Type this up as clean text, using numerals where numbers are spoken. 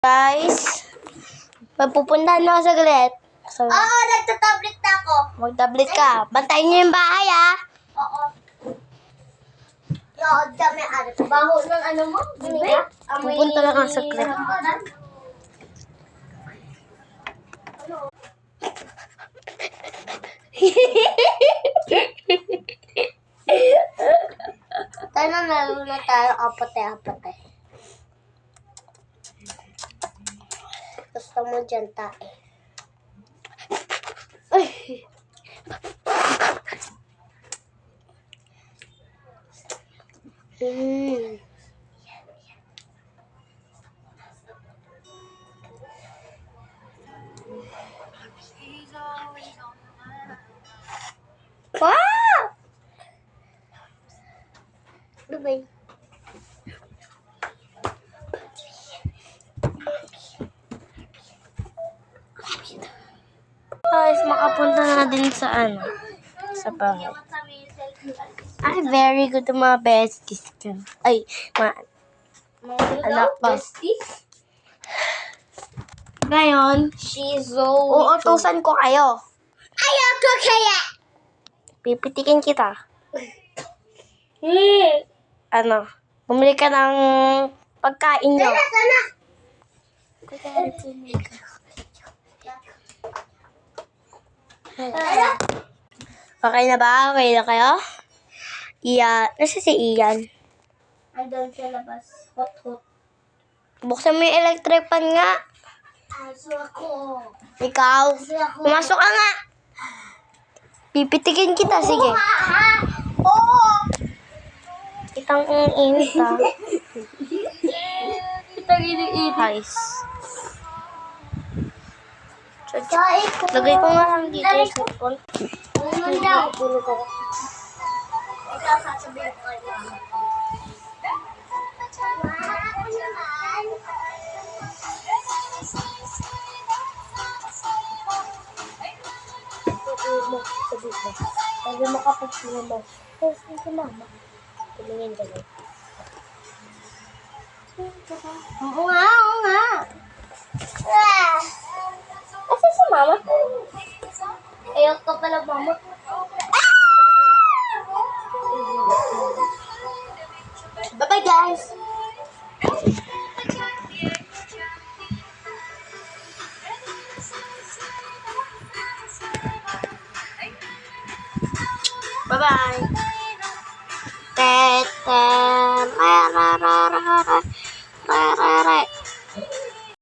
Guys, magpupuntahan na ako saglit. So, Oo, nagtatablet na ako. mag-tablet ka. Bantayin niyo yung bahay, ha? Oo. Yo, dami ano. Baho ng ano mo? Bibig? Pupunta lang ako saglit. Tayo na lalo na tayo. Apate. Gusto mo dyan tayo. Ay. Wow! Bye-bye. Guys, makapunta na din sa sa bahay. Ay, very good ang mga besties ko. Ay, mga anak ko. Ngayon, uutusan ko kayo. Ayoko kaya! Pipitikin kita. Bumili ka ng pagkain nyo. Sana! Okay na ba? Okay na kayo? Iyan. Nasa si Ian? Andun sa labas. Hot. Buksan mo yung electric fan nga. Aso ako. Ikaw, pumasok ka nga. Pipitikin kita, sige. Oo! Kitang init, ha. Kitang iniinit. Guys. Lagay ko nga lang dito yung cellphone. Ano daw? Ikaw sasabihin ko kay mama. Sabi mo kapag mo. Kasi si mama. Tumingin ka lang. Oo nga. Asa si mama? Ayoko pala mama. Bye-bye, guys. Bye-bye.